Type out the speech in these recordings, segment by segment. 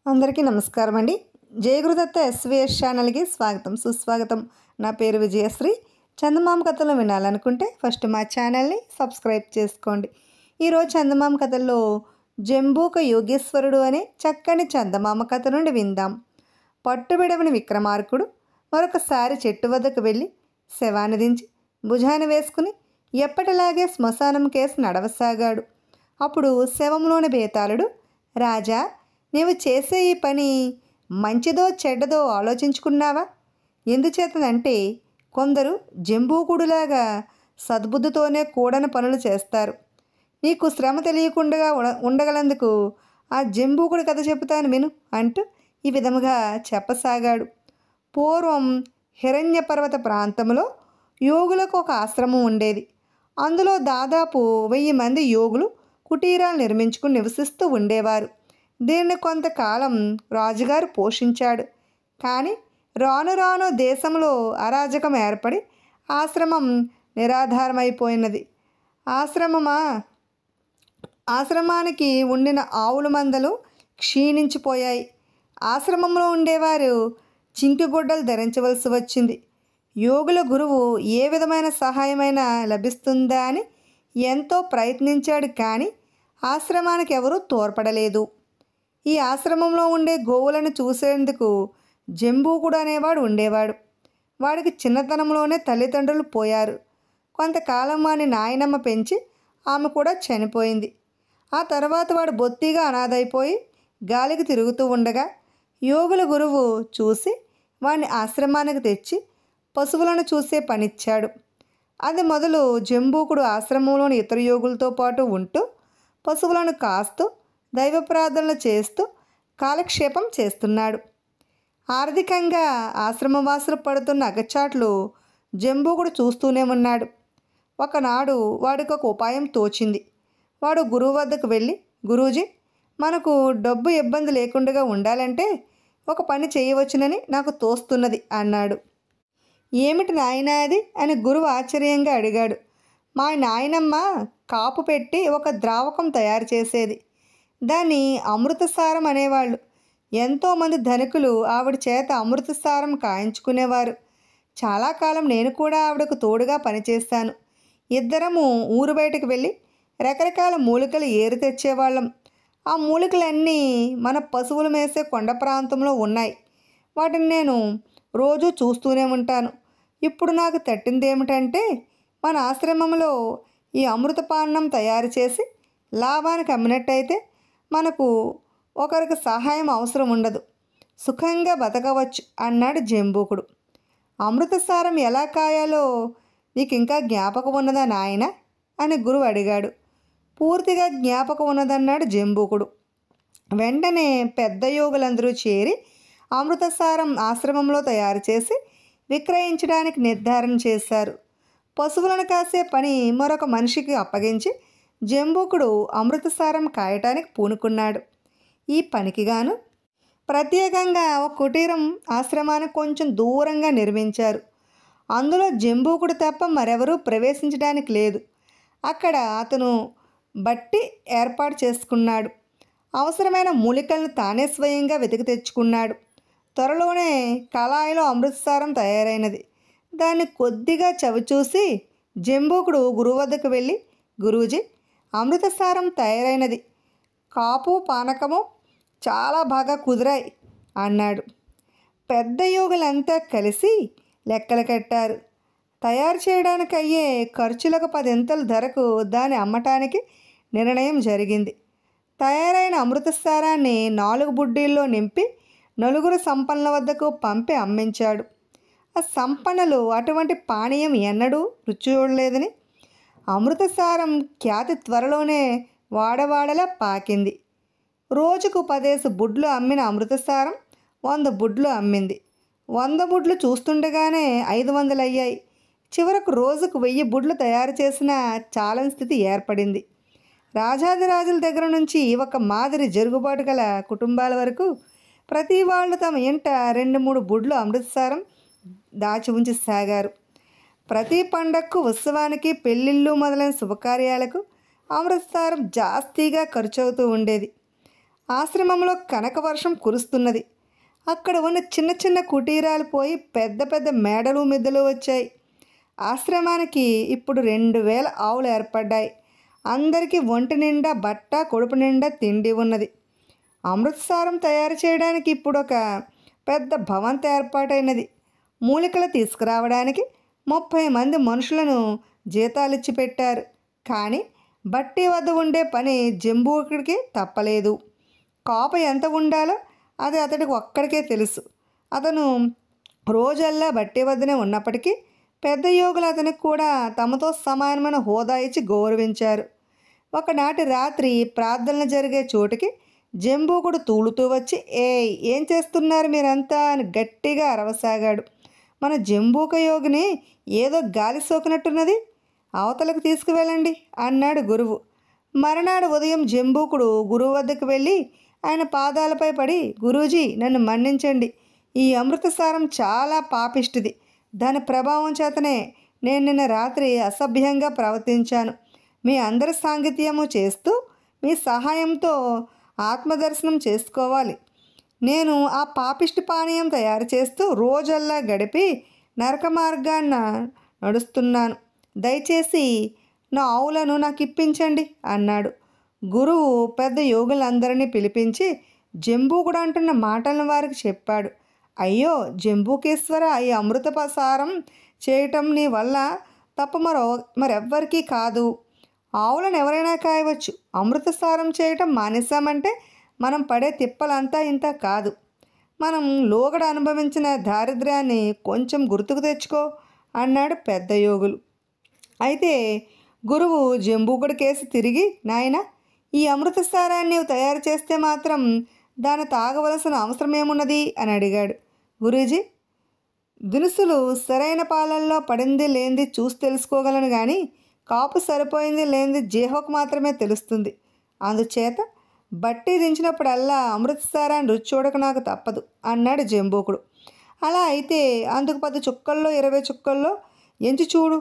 అందరికీ నమస్కారం అండి. జయగురుదత్త ఎస్వీఎస్ ఛానల్కి స్వాగతం సుస్వాగతం. నా పేరు విజయశ్రీ. చందమామ కథలు వినాలనుకుంటే ఫస్ట్ మా ఛానల్ని సబ్స్క్రైబ్ చేసుకోండి. ఈరోజు చందమామ కథల్లో జంబూక యోగేశ్వరుడు అనే చక్కని చందమామ కథ నుండి విందాం. పట్టుబిడవని విక్రమార్కుడు మరొకసారి చెట్టు వద్దకు వెళ్ళి శవాన్ని దించి భుజాన్ని వేసుకుని ఎప్పటిలాగే శ్మశానం కేసు నడవసాగాడు. అప్పుడు శవంలోని బేతాళుడు, రాజా, నీవు చేసే ఈ పని మంచిదో చెడ్డదో ఆలోచించుకున్నావా? ఎందుచేతనంటే కొందరు జంబూకుడులాగా సద్బుద్ధితోనే కూడని పనులు చేస్తారు. నీకు శ్రమ తెలియకుండా ఉండగలందుకు ఆ జంబూకుడి కథ చెబుతాను విను అంటూ ఈ విధముగా చెప్పసాగాడు. పూర్వం హిరణ్య పర్వత ప్రాంతంలో యోగులకు ఒక ఆశ్రమం ఉండేది. అందులో దాదాపు 1000 మంది యోగులు కుటీరాలు నిర్మించుకుని నివసిస్తూ ఉండేవారు. దీన్ని కొంతకాలం రాజుగారు పోషించాడు. కానీ రాను రాను దేశంలో అరాజకం ఏర్పడి ఆశ్రమం నిరాధారమైపోయినది. ఆశ్రమానికి ఉండిన ఆవుల మందలు క్షీణించిపోయాయి. ఆశ్రమంలో ఉండేవారు చింకిగుడ్డలు ధరించవలసి వచ్చింది. యోగుల గురువు ఏ విధమైన సహాయమైనా లభిస్తుందా అని ఎంతో ప్రయత్నించాడు. కానీ ఆశ్రమానికి ఎవరూ తోడ్పడలేదు. ఈ ఆశ్రమంలో ఉండే గోవులను చూసేందుకు జంబూకుడు అనేవాడు ఉండేవాడు. వాడికి చిన్నతనంలోనే తల్లిదండ్రులు పోయారు. కొంతకాలం వాని నాయనమ్మ పెంచి ఆమె కూడా చనిపోయింది. ఆ తర్వాత వాడు బొత్తిగా అనాథైపోయి గాలికి తిరుగుతూ ఉండగా యోగుల గురువు చూసి వాడిని ఆశ్రమానికి తెచ్చి పశువులను చూసే పనిచ్చాడు. అది మొదలు జంబూకుడు ఆశ్రమంలోని ఇతర యోగులతో పాటు ఉంటూ పశువులను కాస్తూ దైవ ప్రార్థనలు చేస్తూ కాలక్షేపం చేస్తున్నాడు. ఆర్థికంగా ఆశ్రమవాసులు పడుతున్న అగచాట్లు జంబూకుడు చూస్తూనే ఉన్నాడు. ఒకనాడు వాడికి ఒక ఉపాయం తోచింది. వాడు గురువు వద్దకు వెళ్ళి, గురూజీ, మనకు డబ్బు ఇబ్బంది లేకుండా ఉండాలంటే ఒక పని చేయవచ్చునని నాకు తోస్తున్నది అన్నాడు. ఏమిటి నాయనా అది అని గురువు ఆశ్చర్యంగా అడిగాడు. మా నాయనమ్మ కాపు పెట్టి ఒక ద్రావకం తయారు చేసేది. దాన్ని అమృతసారం అనేవాళ్ళు. ఎంతోమంది ధనికులు ఆవిడ చేత అమృతసారం కాయించుకునేవారు. చాలా కాలం నేను కూడా ఆవిడకు తోడుగా పనిచేశాను. ఇద్దరము ఊరు బయటకు వెళ్ళి రకరకాల మూలికలు ఏరి తెచ్చేవాళ్ళం. ఆ మూలికలన్నీ మన పశువులు మేసే కొండ ప్రాంతంలో ఉన్నాయి. వాటిని నేను రోజు చూస్తూనే ఉంటాను. ఇప్పుడు నాకు తట్టింది ఏమిటంటే మన ఆశ్రమంలో ఈ అమృతపానం తయారు చేసి లాభానికి అమ్మినట్టయితే మనకు ఒకరికి సహాయం అవసరం ఉండదు, సుఖంగా బతకవచ్చు అన్నాడు జంబూకుడు. అమృతసారం ఎలా కాయాలో నీకు ఇంకా జ్ఞాపకం ఉన్నదా నాయన అని గురువు అడిగాడు. పూర్తిగా జ్ఞాపకం ఉన్నదన్నాడు జంబూకుడు. వెంటనే పెద్ద యోగులందరూ చేరి అమృతసారం ఆశ్రమంలో తయారు చేసి విక్రయించడానికి నిర్ధారణ చేశారు. పశువులను కాసే పని మరొక మనిషికి అప్పగించి జంబూకుడు అమృతసారం కాయటానికి పూనుకున్నాడు. ఈ పనికి గాను ప్రత్యేకంగా ఒక కుటీరం ఆశ్రమానికి కొంచెం దూరంగా నిర్మించారు. అందులో జంబూకుడు తప్ప మరెవరూ ప్రవేశించడానికి లేదు. అక్కడ అతను బట్టి ఏర్పాటు చేసుకున్నాడు. అవసరమైన మూలికలను తానే స్వయంగా వెతికి తెచ్చుకున్నాడు. త్వరలోనే కళాయిలో అమృతసారం తయారైనది. దాన్ని కొద్దిగా చవిచూసి జంబూకుడు గురువు వద్దకు వెళ్ళి, గురూజీ, అమృతసారం తయారైనది. కాపు పానకము చాలా బాగా కుదిరాయి అన్నాడు. పెద్ద యోగులంతా కలిసి లెక్కలు కట్టారు. తయారు చేయడానికి అయ్యే ఖర్చులకు 10 ధరకు దాన్ని అమ్మటానికి నిర్ణయం జరిగింది. తయారైన అమృతసారాన్ని 4 బుడ్డీల్లో నింపి 4 సంపన్నుల వద్దకు పంపి అమ్మించాడు. ఆ సంపన్నులు అటువంటి పానీయం ఎన్నడూ రుచి చూడలేదని అమృతసారం ఖ్యాతి త్వరలోనే వాడవాడలా పాకింది. రోజుకు 10 బుడ్లు అమ్మిన అమృతసారం 100 బుడ్లు అమ్మింది. 100 బుడ్లు చూస్తుండగానే 500 అయ్యాయి. చివరకు రోజుకు 1000 బుడ్లు తయారు చేసిన చాలని స్థితి ఏర్పడింది. రాజాదిరాజుల దగ్గర నుంచి ఒక మాదిరి జరుగుబాటు గల కుటుంబాల వరకు ప్రతి వాళ్ళు తమ ఇంట 2-3 బుడ్లు అమృతసారం దాచి ఉంచసాగారు. ప్రతి పండగకు, ఉత్సవానికి, పెళ్ళిళ్ళు మొదలైన శుభకార్యాలకు అమృతసారం జాస్తిగా ఖర్చు అవుతూ ఉండేది. ఆశ్రమంలో కనక వర్షం కురుస్తున్నది. అక్కడ ఉన్న చిన్న చిన్న కుటీరాలు పోయి పెద్ద పెద్ద మేడలు మిద్దెలు వచ్చాయి. ఆశ్రమానికి ఇప్పుడు 2000 ఆవులు ఏర్పడ్డాయి. అందరికీ ఒంటి నిండా బట్ట, కడుపు నిండా తిండి ఉన్నది. అమృతసారం తయారు చేయడానికి ఇప్పుడు ఒక పెద్ద భవంత ఏర్పాటైనది. మూలికలు తీసుకురావడానికి 30 మంది మనుషులను జీతాలిచ్చి పెట్టారు. కానీ బట్టి వద్ద ఉండే పని జంబూకుడికి తప్పలేదు. కాపు ఎంత ఉండాలో అది అతడికి ఒక్కడికే తెలుసు. అతను రోజల్లా బట్టి వద్దనే ఉన్నప్పటికీ పెద్ద యోగులు అతనికి కూడా తమతో సమానమైన హోదా ఇచ్చి గౌరవించారు. ఒకనాటి రాత్రి ప్రార్థనలు జరిగే చోటుకి జంబూకుడు తూలుతూ వచ్చి, ఏం చేస్తున్నారు మీరంతా అని గట్టిగా అరవసాగాడు. మన జంబూక యోగిని ఏదో గాలి సోకినట్టున్నది, అవతలకు తీసుకువెళ్ళండి అన్నాడు గురువు. మరునాడు ఉదయం జంబూకుడు గురువు వద్దకు వెళ్ళి ఆయన పాదాలపై పడి, గురూజీ నన్ను మన్నించండి, ఈ అమృతసారం చాలా పాపిష్టిది. దాని ప్రభావం చేతనే నేను నిన్న రాత్రి అసభ్యంగా ప్రవర్తించాను. మీ అందరి సాంగత్యము చేస్తూ మీ సహాయంతో ఆత్మదర్శనం చేసుకోవాలి. నేను ఆ పాపిష్టి పానీయం తయారు చేస్తూ రోజల్లా గడిపి నరక మార్గాన్న నడుస్తున్నాను. దయచేసి నా ఆవులను నాకు ఇప్పించండి అన్నాడు. గురువు పెద్ద యోగులందరినీ పిలిపించి జంబూకుడు అంటున్న మాటలను వారికి చెప్పాడు. అయ్యో జంబూకేశ్వర, ఈ అమృతసారం చేయటం నీ వల్ల తప్ప మరెవ్వరికీ కాదు. ఆవులను ఎవరైనా కాయవచ్చు. అమృతసారం చేయటం మానేశామంటే మనం పడే తిప్పలంతా ఇంత కాదు. మనం లోగడ అనుభవించిన దారిద్ర్యాన్ని కొంచెం గుర్తుకు తెచ్చుకో అన్నాడు పెద్ద యోగులు. అయితే గురువు జంబూకుడి కేసి తిరిగి, నాయన ఈ అమృతసారాన్ని నీవు తయారు చేస్తే మాత్రం దాన్ని తాగవలసిన అవసరం ఏమున్నది అని అడిగాడు. గురూజీ, దినుసులు సరైన పాలల్లో పడింది లేనిది చూసి తెలుసుకోగలను, కానీ కాపు సరిపోయింది లేనిది జీహోకు మాత్రమే తెలుస్తుంది. అందుచేత బట్టి దించినప్పుడల్లా అమృతసారాన్ని రుచి చూడక నాకు తప్పదు అన్నాడు జంబూకుడు. అలా అయితే అందుకు 10 చుక్కల్లో 20 చుక్కల్లో ఎంచి చూడు,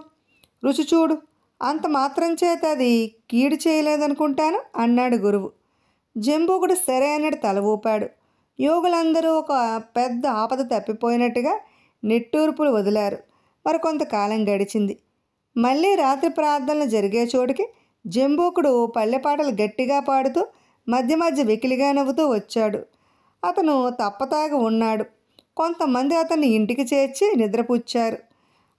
రుచి చూడు, అంత మాత్రం చేత అది కీడు చేయలేదనుకుంటాను అన్నాడు గురువు. జంబూకుడు సరే అన్నట్టు తల ఊపాడు. యోగులందరూ ఒక పెద్ద ఆపద తప్పిపోయినట్టుగా నిట్టూర్పులు వదిలారు. మరి కొంతకాలం గడిచింది. మళ్ళీ రాత్రి ప్రార్థనలు జరిగే చోటుకి జంబూకుడు పల్లెపాటలు గట్టిగా పాడుతూ మధ్య మధ్య వెకిలిగా నవ్వుతూ వచ్చాడు. అతను తప్పతాగి ఉన్నాడు. కొంతమంది అతన్ని ఇంటికి చేర్చి నిద్రపుచ్చారు.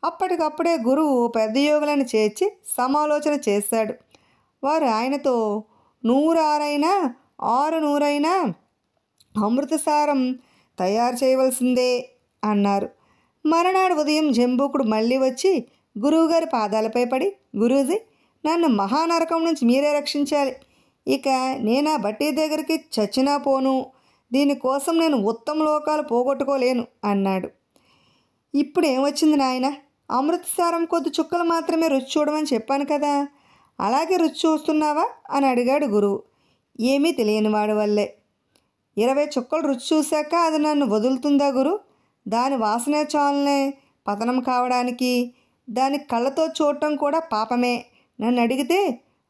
అప్పటికప్పుడే గురువు పెద్ద యోగులను చేర్చి సమాలోచన చేశాడు. వారు ఆయనతో 100 6 అమృతసారం తయారు చేయవలసిందే అన్నారు. మరునాడు ఉదయం జంబూకుడు మళ్ళీ వచ్చి గురువుగారి పాదాలపై పడి, గురూజీ నన్ను మహానరకం నుంచి మీరే రక్షించాలి. ఇక నేను ఆ బట్టి దగ్గరికి చచ్చినా పోను. దీనికోసం నేను ఉత్తమ లోకాలు పోగొట్టుకోలేను అన్నాడు. ఇప్పుడు ఏమొచ్చింది నాయన, అమృతసారం కొద్ది చుక్కలు మాత్రమే రుచి చూడమని చెప్పాను కదా, అలాగే రుచి చూస్తున్నావా అని అడిగాడు గురువు. ఏమీ తెలియని వాడి వల్లే. 20 చుక్కలు రుచి చూశాక అది నన్ను వదులుతుందా గురు? దాని వాసనే చాలునే పతనం కావడానికి. దాని కళ్ళతో చూడటం కూడా పాపమే నన్ను అడిగితే.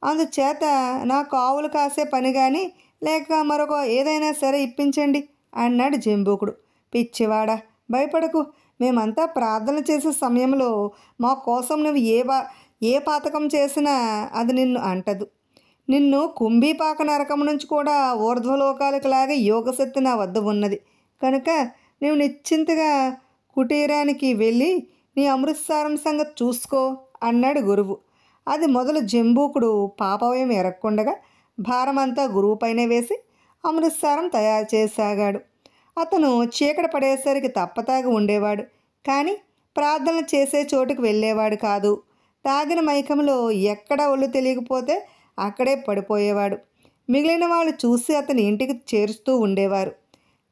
అందుచేత నాకు ఆవులు కాసే పని కానీ లేక మరొక ఏదైనా సరే ఇప్పించండి అన్నాడు జంబూకుడు. పిచ్చివాడా, భయపడకు. మేమంతా ప్రార్థన చేసే సమయంలో మా కోసం నువ్వు ఏ పాతకం చేసినా అది నిన్ను అంటదు. నిన్ను కుంభీపాక నరకం నుంచి కూడా ఊర్ధ్వలోకాలకు లాగే యోగశక్తి నా వద్ద ఉన్నది కనుక నువ్వు నిశ్చింతగా కుటీరానికి వెళ్ళి నీ అమృతసారం సంగతి చూసుకో అన్నాడు గురువు. అది మొదలు జంబూకుడు పాపవయం ఎరక్కుండగా భారమంతా గురువు పైన వేసి అమృతసారం తయారు చేసాగాడు. అతను చీకటి పడేసరికి తప్పతాగి ఉండేవాడు, కానీ ప్రార్థనలు చేసే చోటుకు వెళ్ళేవాడు కాదు. తాగిన మైకంలో ఎక్కడ ఒళ్ళు తెలియకపోతే అక్కడే పడిపోయేవాడు. మిగిలిన వాళ్ళు చూసి అతని ఇంటికి చేరుస్తూ ఉండేవారు.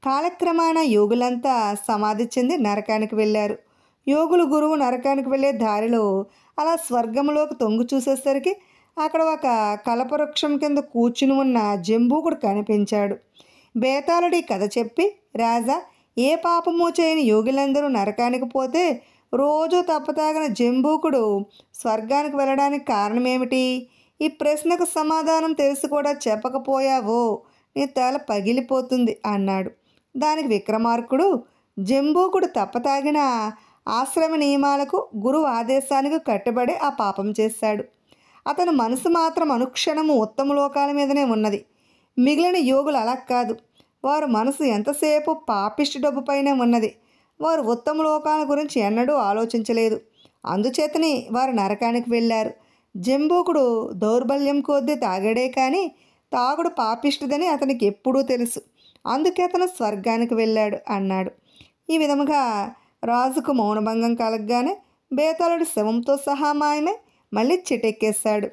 కాలక్రమాన యోగులంతా సమాధి చెంది నరకానికి వెళ్ళారు. యోగులు గురువు నరకానికి వెళ్ళే దారిలో అలా స్వర్గంలోకి తొంగి చూసేసరికి అక్కడ ఒక కలపవృక్షం కింద కూర్చుని ఉన్న జంబూకుడు కనిపించాడు. బేతాళుడి కథ చెప్పి, రాజా, ఏ పాపము చేయని యోగులందరూ నరకానికి పోతే రోజు తప్పతాగిన జంబూకుడు స్వర్గానికి వెళ్ళడానికి కారణమేమిటి? ఈ ప్రశ్నకు సమాధానం తెలిసి కూడా చెప్పకపోయావో నీ తల పగిలిపోతుంది అన్నాడు. దానికి విక్రమార్కుడు, జంబూకుడు తప్పతాగిన ఆశ్రమ నియమాలకు గురువు ఆదేశానికి కట్టుబడి ఆ పాపం చేశాడు. అతని మనసు మాత్రం అనుక్షణము ఉత్తమ లోకాల మీదనే ఉన్నది. మిగిలిన యోగులు అలా కాదు. వారు మనసు ఎంతసేపు పాపిష్టి డబ్బుపైనే ఉన్నది. వారు ఉత్తమ లోకాల గురించి ఎన్నడూ ఆలోచించలేదు. అందుచేతని వారు నరకానికి వెళ్ళారు. జంబూకుడు దౌర్బల్యం కొద్దీ తాగాడే కానీ తాగుడు పాపిష్టిదని అతనికి ఎప్పుడూ తెలుసు. అందుకే అతను స్వర్గానికి వెళ్ళాడు అన్నాడు. ఈ విధముగా రాజుకు మౌనభంగం కలగగానే బేతాళుడి శవంతో సహా మాయమై మళ్ళీ చిటెక్కేశాడు.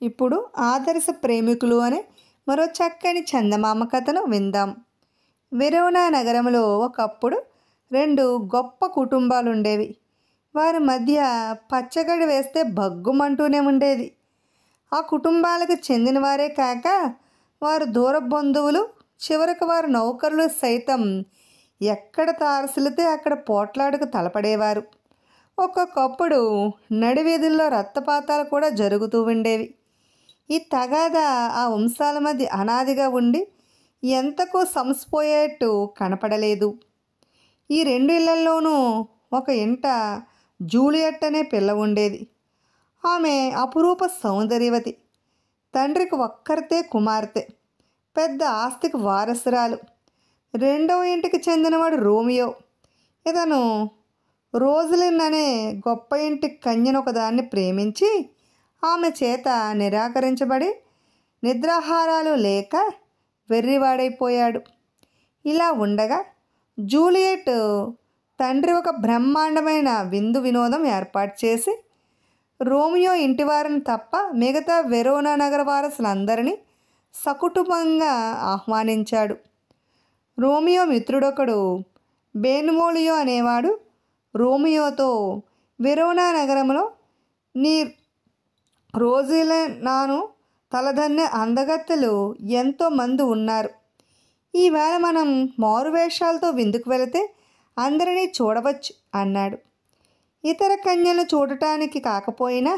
ఇప్పుడు ఆదర్శ ప్రేమికులు అనే మరో చక్కని చందమామ కథను విందాం. వెరోనా నగరంలో ఒకప్పుడు 2 గొప్ప కుటుంబాలు ఉండేవి. వారి మధ్య పచ్చగడి వేస్తే భగ్గుమంటూనే ఉండేది. ఆ కుటుంబాలకు చెందిన వారే కాక వారు దూర బంధువులు, చివరికి వారి నౌకరులు సైతం ఎక్కడ తారసిలితే అక్కడ పోట్లాడుకు తలపడేవారు. ఒక్కొక్కప్పుడు నడివీధుల్లో రక్తపాతాలు కూడా జరుగుతూ ఉండేవి. ఈ తగాదా ఆ వంశాల మధ్య అనాదిగా ఉండి ఎంతకు సమసిపోయేట్టు కనపడలేదు. ఈ 2 ఇళ్లల్లోనూ ఒక ఇంట జూలియట్ అనే పిల్ల ఉండేది. ఆమె అపురూప సౌందర్యవతి. తండ్రికి ఒక్కరితే కుమార్తె, పెద్ద ఆస్తికి వారసురాలు. 2వ ఇంటికి చెందినవాడు రోమియో. ఇతను రోజలిన్ అనే గొప్ప ఇంటి కన్యను ఒకదాన్ని ప్రేమించి ఆమె చేత నిరాకరించబడి నిద్రాహారాలు లేక వెర్రివాడైపోయాడు. ఇలా ఉండగా జూలియట్ తండ్రి ఒక బ్రహ్మాండమైన విందు వినోదం ఏర్పాటు చేసి రోమియో ఇంటివారిని తప్ప మిగతా వెరోనా నగర వారసులందరినీ సకుటుంబంగా ఆహ్వానించాడు. రోమియో మిత్రుడొకడు బెన్వోలియో అనేవాడు రోమియోతో, వెరోనా నగరంలో నీ రోజులనాను తలదన్నే అందగత్తెలు ఎంతోమంది ఉన్నారు. ఈవేళ మనం మారువేషాలతో విందుకు వెళితే అందరినీ చూడవచ్చు అన్నాడు. ఇతర కన్యలను చూడటానికి కాకపోయినా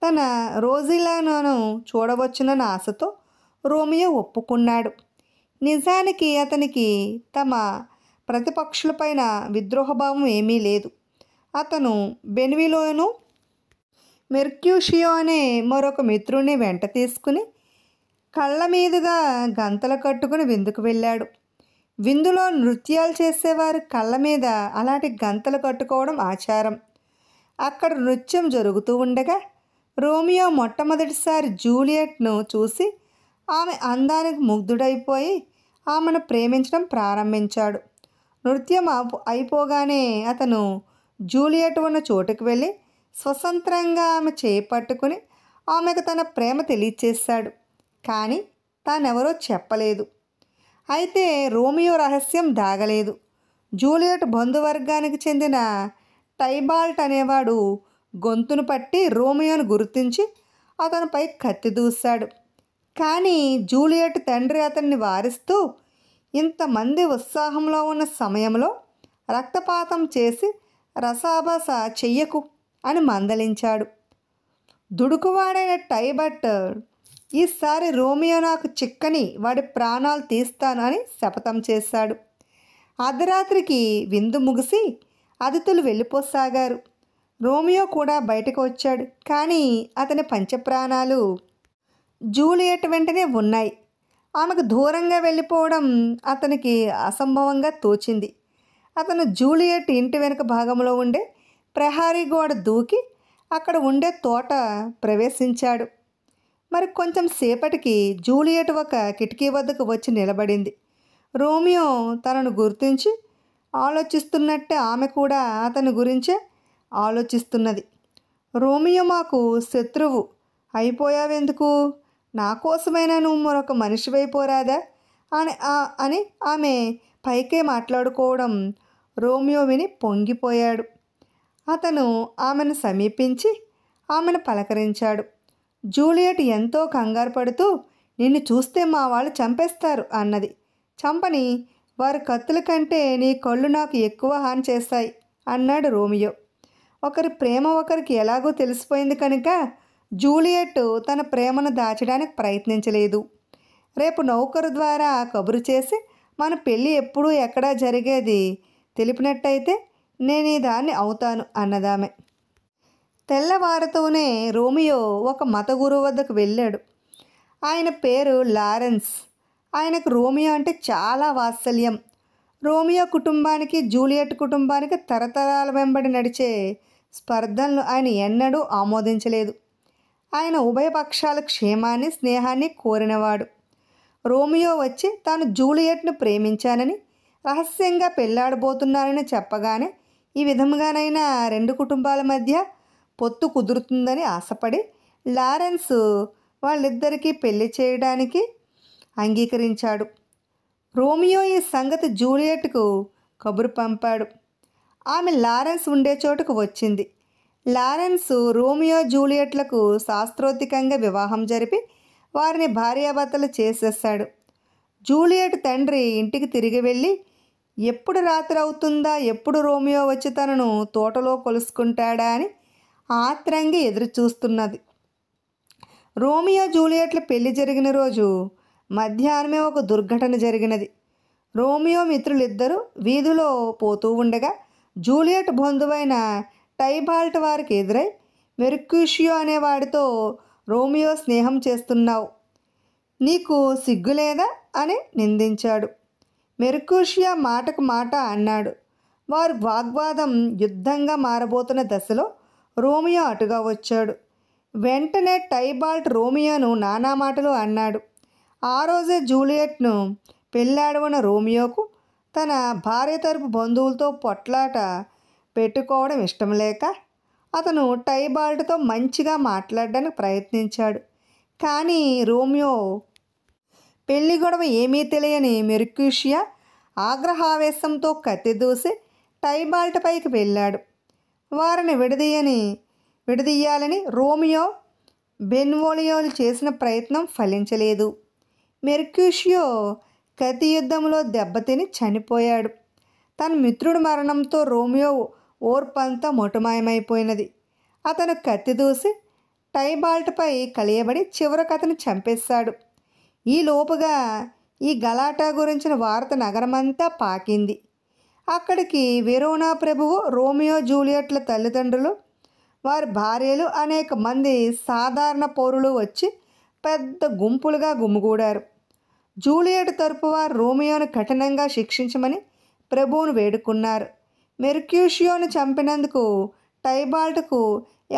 తన రోజులను చూడవచ్చునన్న ఆశతో రోమియో ఒప్పుకున్నాడు. నిజానికి అతనికి తమ ప్రతిపక్షులపైన విద్రోహభావం ఏమీ లేదు. అతను బెన్విలోను మెర్క్యూషియో అనే మరొక మిత్రుడిని వెంట తీసుకుని కళ్ళ మీదుగా గంతలు కట్టుకుని విందుకు వెళ్ళాడు. విందులో నృత్యాలు చేసేవారు కళ్ళ మీద అలాంటి గంతలు కట్టుకోవడం ఆచారం. అక్కడ నృత్యం జరుగుతూ ఉండగా రోమియో మొట్టమొదటిసారి జూలియట్ను చూసి ఆమె అందానికి ముగ్ధుడైపోయి ఆమెను ప్రేమించడం ప్రారంభించాడు. నృత్యం అయిపోగానే అతను జూలియట్ ఉన్న చోటుకు వెళ్ళి స్వతంత్రంగా ఆమె చేయి పట్టుకుని ఆమెకు తన ప్రేమ తెలియచేశాడు. కానీ తానెవరో చెప్పలేదు. అయితే రోమియో రహస్యం దాగలేదు. జూలియట్ బంధువర్గానికి చెందిన టైబాల్ట్ అనేవాడు గొంతును పట్టి రోమియోను గుర్తించి అతనిపై కత్తి దూశాడు. కానీ జూలియట్ తండ్రి అతన్ని వారిస్తూ ఇంతమంది ఉత్సాహంలో ఉన్న సమయంలో రక్తపాతం చేసి రసాభాస చెయ్యకు అని మందలించాడు. దుడుకువాడైన టైబట్, ఈసారి రోమియో నాకు చిక్కని వాడి ప్రాణాలు తీస్తాను అని శపథం చేశాడు. అర్ధరాత్రికి విందు ముగిసి అతిథులు వెళ్ళిపోసాగారు. రోమియో కూడా బయటకు వచ్చాడు. కానీ అతని పంచప్రాణాలు జూలియట్ వెంటనే ఉన్నాయి. ఆమెకు దూరంగా వెళ్ళిపోవడం అతనికి అసంభవంగా తోచింది. అతను జూలియట్ ఇంటి వెనుక భాగంలో ఉండే ప్రహారీ గోడ దూకి అక్కడ ఉండే తోట ప్రవేశించాడు. మరి కొంచెం సేపటికి జూలియట్ ఒక కిటికీ వద్దకు వచ్చి నిలబడింది. రోమియో తనను గుర్తించి ఆలోచిస్తున్నట్టే ఆమె కూడా అతని గురించే ఆలోచిస్తున్నది. రోమియో మాకు శత్రువు అయిపోయావెందుకు? నా కోసమైనా నువ్వు మరొక మనిషివైపోరాదా అని ఆమె పైకే మాట్లాడుకోవడం రోమియో విని పొంగిపోయాడు. అతను ఆమెను సమీపించి ఆమెను పలకరించాడు. జూలియట్ ఎంతో కంగారు పడుతూ, నిన్ను చూస్తే మా వాళ్ళు చంపేస్తారు అన్నది. చంపని, వారి కత్తుల కంటే నీ కళ్ళు నాకు ఎక్కువ హాని చేస్తాయి అన్నాడు రోమియో. ఒకరి ప్రేమ ఒకరికి ఎలాగో తెలిసిపోయింది కనుక జూలియట్ తన ప్రేమను దాచడానికి ప్రయత్నించలేదు. రేపు నౌకరు ద్వారా కబురు చేసి మన పెళ్ళి ఎప్పుడు ఎక్కడా జరిగేది తెలిపినట్టయితే నేను ఈ దాన్ని అవుతాను అన్నదామె. తెల్లవారుతూనే రోమియో ఒక మత గురువు వద్దకు వెళ్ళాడు. ఆయన పేరు లారెన్స్. ఆయనకు రోమియో అంటే చాలా వాత్సల్యం. రోమియో కుటుంబానికి జూలియట్ కుటుంబానికి తరతరాల వెంబడి నడిచే స్పర్ధలను ఆయన ఎన్నడూ ఆమోదించలేదు. ఆయన ఉభయపక్షాల క్షేమాన్ని స్నేహాన్ని కోరినవాడు. రోమియో వచ్చి తాను జూలియట్ను ప్రేమించానని రహస్యంగా పెళ్లాడబోతున్నానని చెప్పగానే ఈ విధంగానైనా రెండు కుటుంబాల మధ్య పొత్తు కుదురుతుందని ఆశపడి లారెన్స్ వాళ్ళిద్దరికీ పెళ్లి చేయడానికి అంగీకరించాడు. రోమియో ఈ సంగతి జూలియట్కు కబురు పంపాడు. ఆమె లారెన్స్ ఉండే చోటుకు వచ్చింది. లారెన్స్ రోమియో జూలియట్లకు శాస్త్రోక్తంగా వివాహం జరిపి వారిని భార్యాభర్తలు చేసేశాడు. జూలియట్ తండ్రి ఇంటికి తిరిగి వెళ్ళి ఎప్పుడు రాత్రి అవుతుందా, ఎప్పుడు రోమియో వచ్చి తనను తోటలో కొలుసుకుంటాడా అని ఆత్రంగా ఎదురు చూస్తున్నది. రోమియో జూలియట్ల పెళ్లి జరిగిన రోజు మధ్యాహ్నమే ఒక దుర్ఘటన జరిగినది. రోమియో మిత్రులిద్దరూ వీధిలో పోతూ ఉండగా జూలియట్ బంధువైన టైబాల్ట్ వారికి ఎదురై, మెర్క్యూషియో అనేవాడితో రోమియో స్నేహం చేస్తున్నావు, నీకు సిగ్గులేదా అని నిందించాడు. మెర్క్యూషియో మాటకు మాట అన్నాడు. వారు వాగ్వాదం యుద్ధంగా మారబోతున్న దశలో రోమియో అటుగా వచ్చాడు. వెంటనే టైబాల్ట్ రోమియోను నానా మాటలు అన్నాడు. ఆ రోజే జూలియట్ను పెళ్ళాడవన రోమియోకు తన భార్య తరపు బంధువులతో పొట్లాట పెట్టుకోవడం ఇష్టం లేక అతను టైబాల్ట్తో మంచిగా మాట్లాడడానికి ప్రయత్నించాడు. కానీ రోమియో పెళ్లి గొడవ ఏమీ తెలియని మెర్క్యూషియో ఆగ్రహావేశంతో కత్తి దూసి టైబాల్ట్ పైకి వెళ్ళాడు. వారిని విడదీయాలని రోమియో బెన్వోలియోలు చేసిన ప్రయత్నం ఫలించలేదు. మెర్క్యూషియో కత్తి యుద్ధంలో దెబ్బతిని చనిపోయాడు. తన మిత్రుడి మరణంతో రోమియో ఓర్పంతా మొటమాయమైపోయినది. అతను కత్తి దూసి టైబాల్ట్పై కలియబడి చివరకు అతను చంపేశాడు. ఈ లోపుగా ఈ గలాటా గురించిన వార్త నగరమంతా పాకింది. అక్కడికి వెరోనా ప్రభువు, రోమియో జూలియట్ల తల్లిదండ్రులు, వారి భార్యలు, అనేక మంది సాధారణ పౌరులు వచ్చి పెద్ద గుంపులుగా గుమిగూడారు. జూలియట్ తరపు వారు రోమియోను కఠినంగా శిక్షించమని ప్రభువును వేడుకున్నారు. మెర్క్యూషియోను చంపినందుకు టైబాల్ట్కు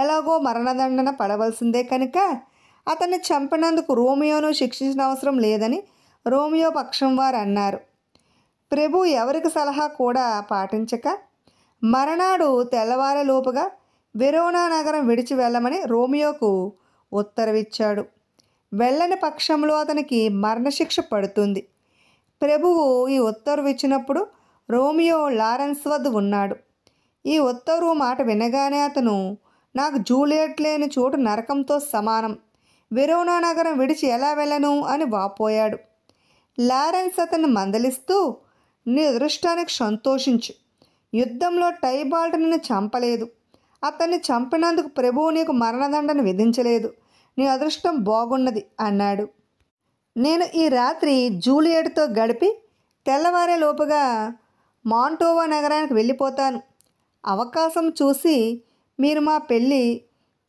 ఎలాగో మరణదండన పడవలసిందే కనుక అతన్ని చంపినందుకు రోమియోను శిక్షించిన అవసరం లేదని రోమియో పక్షం వారు అన్నారు. ప్రభు ఎవరికి సలహా కూడా పాటించక మరణాడు తెల్లవారేలోపుగా వెరోనా నగరం విడిచి వెళ్ళమని రోమియోకు ఉత్తరవిచ్చాడు. వెళ్ళని పక్షంలో అతనికి మరణశిక్ష పడుతుంది. ప్రభువు ఈ ఉత్తర్వు ఇచ్చినప్పుడు రోమియో లారెన్స్ వద్ద ఉన్నాడు. ఈ ఉత్తర్వు మాట వినగానే అతను, నాకు జూలియట్ లేని చోటు నరకంతో సమానం, వెరోనా నగరం విడిచి ఎలా వెళ్ళను అని వాపోయాడు. లారెన్స్ అతన్ని మందలిస్తూ, నీ అదృష్టానికి సంతోషించు, యుద్ధంలో టైబాల్ట్ నిన్ను చంపలేదు, అతన్ని చంపినందుకు ప్రభువు నీకు మరణదండను విధించలేదు, నీ అదృష్టం బాగున్నది అన్నాడు. నేను ఈ రాత్రి జూలియట్తో గడిపి తెల్లవారే లోపుగా మాంటోవా నగరానికి వెళ్ళిపోతాను. అవకాశం చూసి మీరు మా పెళ్ళి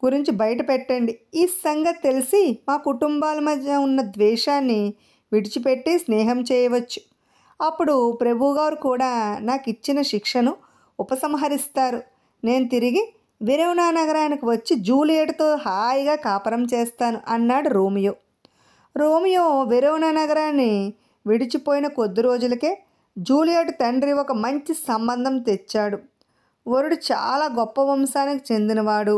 గురించి బయట పెట్టండి. ఈ సంగతి తెలిసి మా కుటుంబాల మధ్య ఉన్న ద్వేషాన్ని విడిచిపెట్టి స్నేహం చేయవచ్చు. అప్పుడు ప్రభువుగారు కూడా నాకు ఇచ్చిన శిక్షను ఉపసంహరిస్తారు. నేను తిరిగి వెరోనా నగరానికి వచ్చి జూలియట్తో హాయిగా కాపురం చేస్తాను అన్నాడు రోమియో. రోమియో వెరోనా నగరాన్ని విడిచిపోయిన కొద్ది రోజులకే జూలియట్ తండ్రి ఒక మంచి సంబంధం తెచ్చాడు. వరుడు చాలా గొప్ప వంశానికి చెందినవాడు,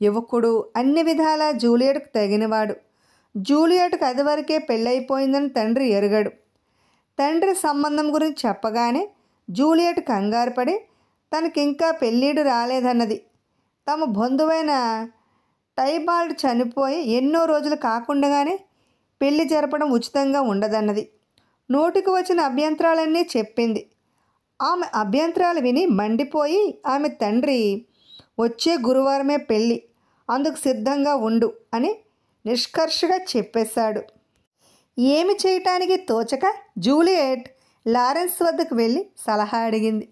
యువకుడు, అన్ని విధాలా జూలియట్కు తగినవాడు. జూలియట్కు అది వరకే పెళ్ళైపోయిందని తండ్రి ఎరుగడు. తండ్రి సంబంధం గురించి చెప్పగానే జూలియట్ కంగారు పడి తనకింకా పెళ్ళీడు రాలేదన్నది. తమ బంధువైన టైబాల్ట్ చనిపోయి ఎన్నో రోజులు కాకుండానే పెళ్లి జరపడం ఉచితంగా ఉండదన్నది. నోటికి వచ్చిన అభ్యంతరాలన్నీ చెప్పింది. ఆమె అభ్యంతరాలు విని మండిపోయి ఆమె తండ్రి, వచ్చే గురువారమే పెళ్ళి, అందుకు సిద్ధంగా ఉండు అని నిష్కర్షగా చెప్పేశాడు. ఏమి చేయటానికి తోచక జూలియట్ లారెన్స్ వద్దకు వెళ్ళి సలహా అడిగింది.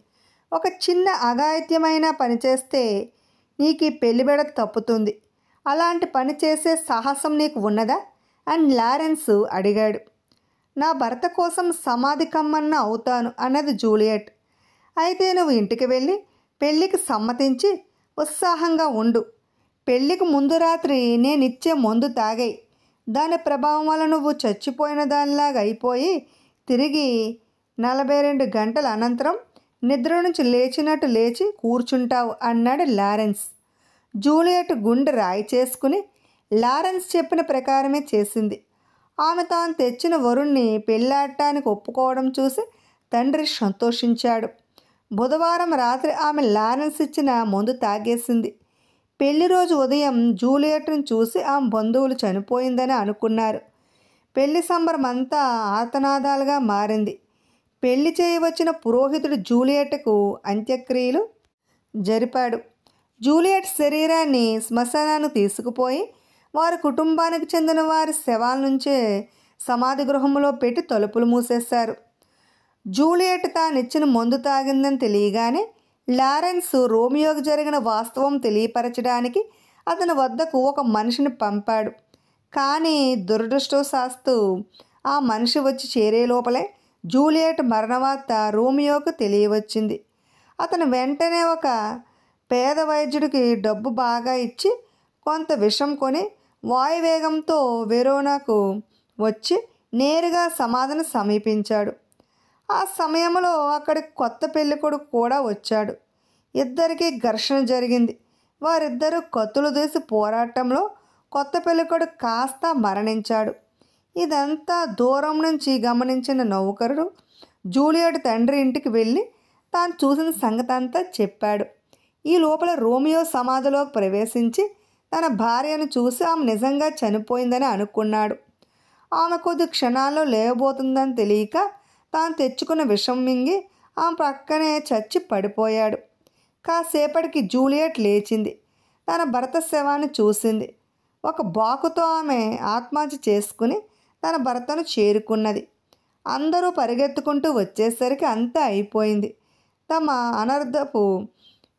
ఒక చిన్న అఘాయిత్యమైన పని చేస్తే నీకు ఈ పెళ్లిబెడ తప్పుతుంది. అలాంటి పని చేసే సాహసం నీకు ఉన్నదా అని లారెన్స్ అడిగాడు. నా భర్త కోసం సమాధి కమ్మన్న అవుతాను అన్నది జూలియట్. అయితే నువ్వు ఇంటికి వెళ్ళి పెళ్ళికి సమ్మతించి ఉత్సాహంగా ఉండు. పెళ్ళికి ముందు రాత్రి నేనిచ్చే మందు తాగాయి. దాని ప్రభావం వల్ల నువ్వు చచ్చిపోయిన దానిలాగా అయిపోయి తిరిగి 42 గంటల అనంతరం నిద్ర నుంచి లేచినట్టు లేచి కూర్చుంటావు అన్నాడు లారెన్స్. జూలియట్ గుండె రాయి చేసుకుని లారెన్స్ చెప్పిన ప్రకారమే చేసింది. ఆమె తాను తెచ్చిన వరుణ్ణి పెళ్ళాడటానికి ఒప్పుకోవడం చూసి తండ్రి సంతోషించాడు. బుధవారం రాత్రి ఆమె లారెన్స్ ఇచ్చిన మందు తాగేసింది. పెళ్లి రోజు ఉదయం జూలియట్ను చూసి ఆమె బంధువులు చనిపోయిందని అనుకున్నారు. పెళ్లి సంబరం అంతా ఆర్తనాదాలుగా మారింది. పెళ్లి చేయవచ్చిన పురోహితుడు జూలియట్కు అంత్యక్రియలు జరిపాడు. జూలియట్ శరీరాన్ని శ్మశానానికి తీసుకుపోయి వారి కుటుంబానికి చెందిన వారి శవాల నుంచే సమాధి గృహంలో పెట్టి తలుపులు మూసేశారు. జూలియట్ తానిచ్చిన మందు తాగిందని తెలియగానే లారెన్స్ రోమియోకి జరిగిన వాస్తవం తెలియపరచడానికి అతని వద్దకు ఒక మనిషిని పంపాడు. కానీ దురదృష్టవశాత్తు ఆ మనిషి వచ్చి చేరే లోపలే జూలియట్ మరణవార్త రోమియోకు తెలియవచ్చింది. అతను వెంటనే ఒక పేద వైద్యుడికి డబ్బు బాగా ఇచ్చి కొంత విషం కొని వాయువేగంతో వెరోనాకు వచ్చి నేరుగా సమాధిని సమీపించాడు. ఆ సమయంలో అక్కడికి కొత్త పెళ్ళికొడుకు కూడా వచ్చాడు. ఇద్దరికీ ఘర్షణ జరిగింది. వారిద్దరూ కత్తులు తీసి పోరాటంలో కొత్త పెళ్ళికొడుకు కాస్త మరణించాడు. ఇదంతా దూరం నుంచి గమనించిన నౌకరుడు జూలియట్ తండ్రి ఇంటికి వెళ్ళి తాను చూసిన సంగతి అంతా చెప్పాడు. ఈ లోపల రోమియో సమాధిలోకి ప్రవేశించి తన భార్యను చూసి ఆమె నిజంగా చనిపోయిందని అనుకున్నాడు. ఆమె కొద్ది క్షణాల్లో లేవబోతుందని తెలియక తాను తెచ్చుకున్న విషం మింగి ఆమె పక్కనే చచ్చి పడిపోయాడు. కాసేపటికి జూలియట్ లేచింది. తన భర్త శవాన్ని చూసింది. ఒక బాకుతో ఆమె ఆత్మహత్య చేసుకుని తన భర్తను చేరుకున్నది. అందరూ పరిగెత్తుకుంటూ వచ్చేసరికి అంతా అయిపోయింది. తమ అనర్థపు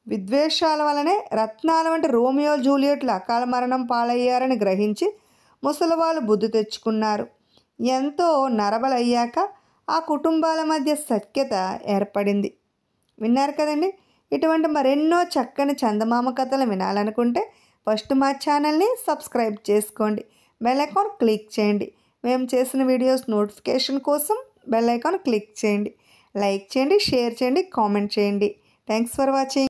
విద్వేషాల వలనే రత్నాల వంటి రోమియో జూలియట్లు అకాల మరణం పాలయ్యారని గ్రహించి ముసలివాళ్ళు బుద్ధి తెచ్చుకున్నారు. ఎంతో నరబలయ్యాక ఆ కుటుంబాల మధ్య సఖ్యత ఏర్పడింది. విన్నారు కదండి. ఇటువంటి మరెన్నో చక్కని చందమామ కథలు వినాలనుకుంటే ఫస్ట్ మా ఛానల్ని సబ్స్క్రైబ్ చేసుకోండి. బెల్ ఐకాన్ క్లిక్ చేయండి. మేము చేసిన వీడియోస్ నోటిఫికేషన్ కోసం బెల్ ఐకాన్ క్లిక్ చేయండి. లైక్ చేయండి, షేర్ చేయండి, కామెంట్ చేయండి. Thanks for watching.